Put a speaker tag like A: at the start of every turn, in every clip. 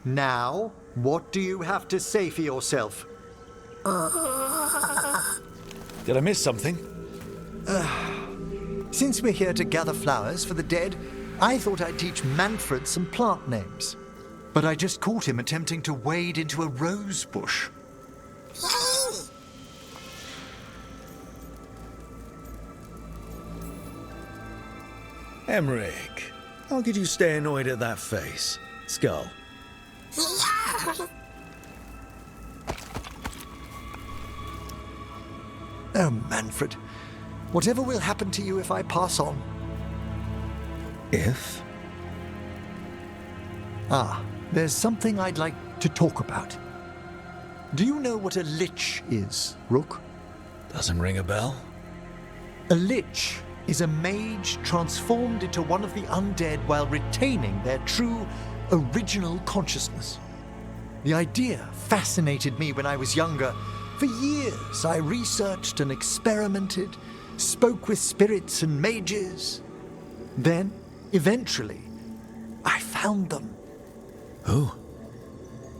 A: Now, what do you have to say for yourself?
B: Did I miss something?
A: Since we're here to gather flowers for the dead, I thought I'd teach Manfred some plant names. But I just caught him attempting to wade into a rose bush.
B: Emmrich, how could you stay annoyed at that face? Skull.
A: Oh, Manfred. Whatever will happen to you if I pass on?
B: If?
A: There's something I'd like to talk about. Do you know what a lich is, Rook?
B: Doesn't ring a bell?
A: A lich is a mage transformed into one of the undead while retaining their true, original consciousness. The idea fascinated me when I was younger. For years, I researched and experimented, spoke with spirits and mages. Then, eventually, I found them.
B: Who?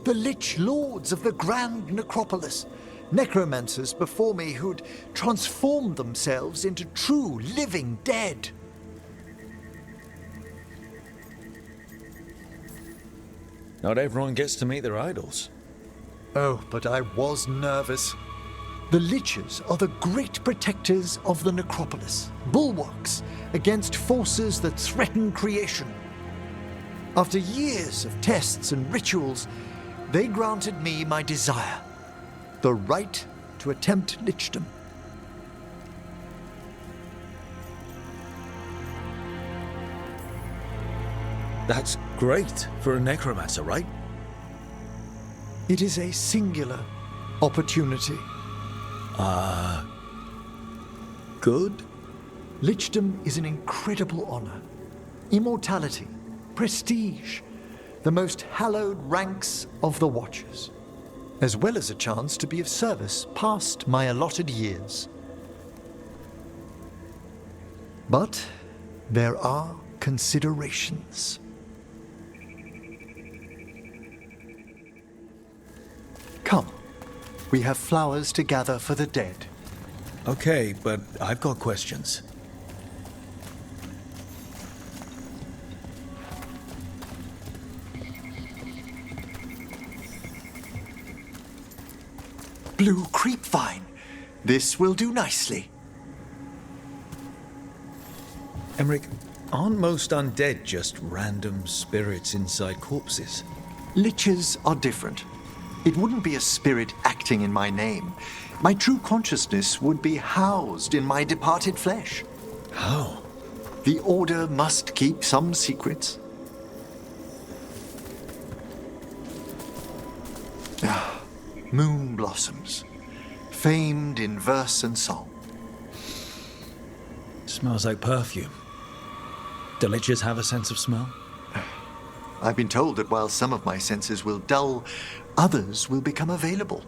A: The Lich Lords of the Grand Necropolis. Necromancers before me who'd transformed themselves into true living dead.
B: Not everyone gets to meet their idols.
A: Oh, but I was nervous. The Liches are the great protectors of the Necropolis, bulwarks against forces that threaten creation. After years of tests and rituals, they granted me my desire, the right to attempt lichdom.
B: That's great for a necromancer, right?
A: It is a singular opportunity.
B: Good?
A: Lichdom is an incredible honor. Immortality, prestige, the most hallowed ranks of the Watchers, as well as a chance to be of service past my allotted years. But there are considerations. Come, we have flowers to gather for the dead.
B: Okay, but I've got questions.
A: Blue creepvine. This will do nicely.
B: Emmrich, aren't most undead just random spirits inside corpses?
A: Liches are different. It wouldn't be a spirit acting in my name. My true consciousness would be housed in my departed flesh.
B: How?
A: The Order must keep some secrets. Moon blossoms, famed in verse and song.
B: Smells like perfume. Do liches have a sense of smell?
A: I've been told that while some of my senses will dull, others will become available.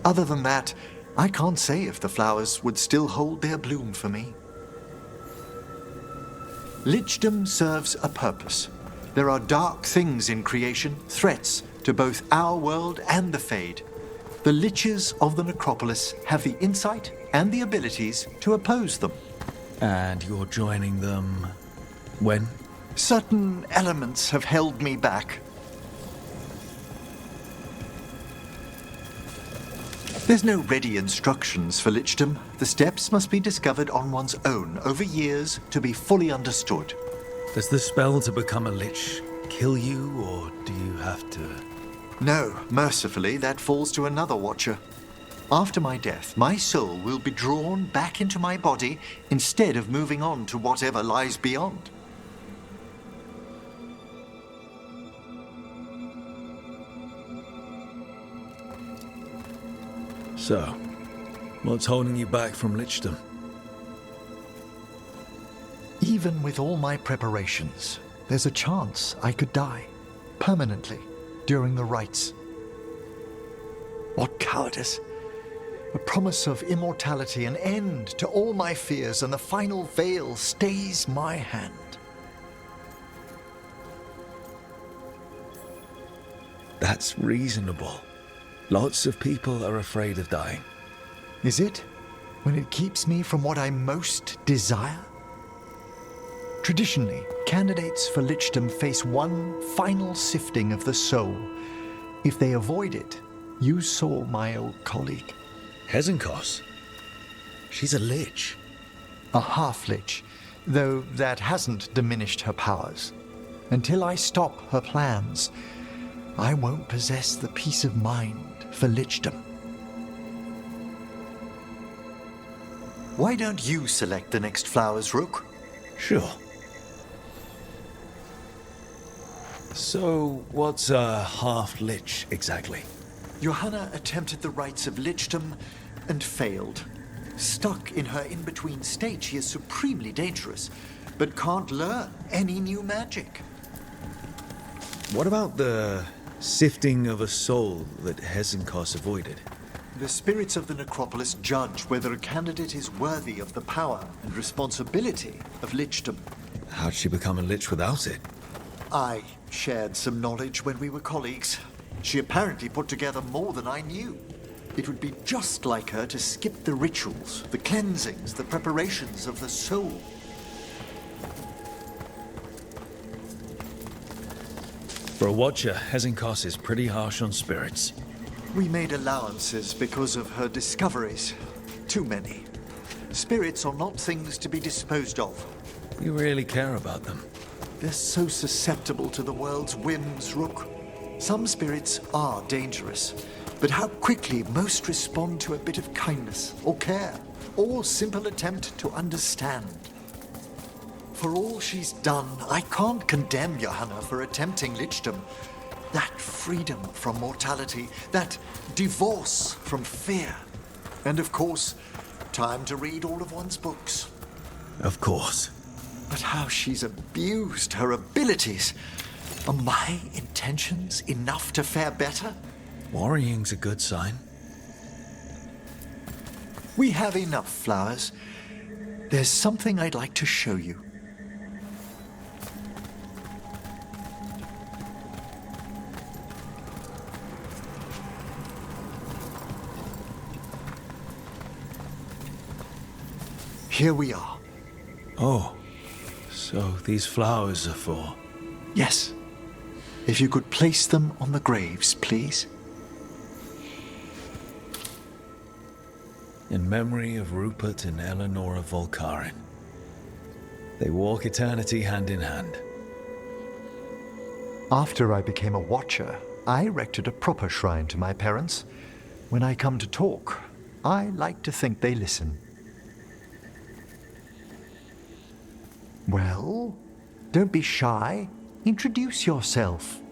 A: Other than that, I can't say if the flowers would still hold their bloom for me. Lichdom serves a purpose. There are dark things in creation, threats to both our world and the Fade. The Liches of the Necropolis have the insight and the abilities to oppose them.
B: And you're joining them when?
A: Certain elements have held me back. There's no ready instructions for lichdom. The steps must be discovered on one's own over years to be fully understood.
B: Does the spell to become a lich kill you, or do you have to?
A: No, mercifully, that falls to another Watcher. After my death, my soul will be drawn back into my body instead of moving on to whatever lies beyond.
B: So, what's holding you back from lichdom?
A: Even with all my preparations, there's a chance I could die permanently during the rites. What cowardice! A promise of immortality, an end to all my fears, and the final veil stays my hand.
B: That's reasonable. Lots of people are afraid of dying.
A: Is it? When it keeps me from what I most desire? Traditionally, candidates for lichdom face one final sifting of the soul. If they avoid it, you saw my old colleague.
B: Hezenkos? She's a lich.
A: A half-lich, though that hasn't diminished her powers. Until I stop her plans, I won't possess the peace of mind for lichdom. Why don't you select the next flowers, Rook?
B: Sure. So, what's a half-lich exactly?
A: Johanna attempted the rites of lichdom and failed. Stuck in her in-between state, she is supremely dangerous, but can't learn any new magic.
B: What about the sifting of a soul that Hezenkos avoided?
A: The spirits of the necropolis judge whether a candidate is worthy of the power and responsibility of lichdom.
B: How'd she become a lich without it?
A: I shared some knowledge when we were colleagues. She apparently put together more than I knew. It would be just like her to skip the rituals, the cleansings, the preparations of the soul.
B: For a watcher, Hezenkos is pretty harsh on spirits.
A: We made allowances because of her discoveries. Too many. Spirits are not things to be disposed of.
B: You really care about them.
A: They're so susceptible to the world's whims, Rook. Some spirits are dangerous, but how quickly most respond to a bit of kindness or care, or simple attempt to understand. For all she's done, I can't condemn Johanna for attempting lichdom. That freedom from mortality, that divorce from fear. And of course, time to read all of one's books.
B: Of course.
A: But how she's abused her abilities. Are my intentions enough to fare better?
B: Worrying's a good sign.
A: We have enough flowers. There's something I'd like to show you. Here we are.
B: Oh, so these flowers are for...
A: Yes. If you could place them on the graves, please.
B: In memory of Rupert and Eleonora Volkarin. They walk eternity hand in hand.
A: After I became a watcher, I erected a proper shrine to my parents. When I come to talk, I like to think they listen. Well, don't be shy. Introduce yourself.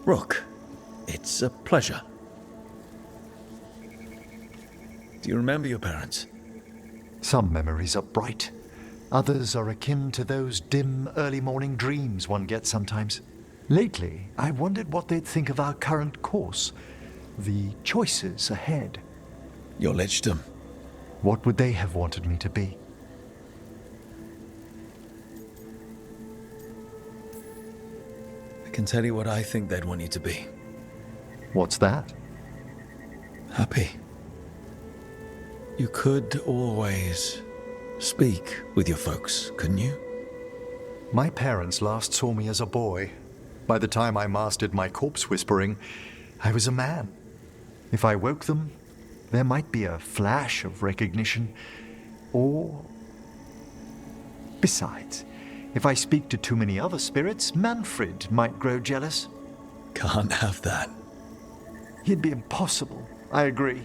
B: Rook, it's a pleasure. Do you remember your parents?
A: Some memories are bright. Others are akin to those dim early morning dreams one gets sometimes. Lately, I wondered what they'd think of our current course, the choices ahead.
B: Your lichdom.
A: What would they have wanted me to be?
B: I can tell you what I think they'd want you to be.
A: What's that?
B: Happy. You could always speak with your folks, couldn't you?
A: My parents last saw me as a boy. By the time I mastered my corpse whispering, I was a man. If I woke them, there might be a flash of recognition, or... Besides, if I speak to too many other spirits, Manfred might grow jealous.
B: Can't have that.
A: He'd be impossible, I agree.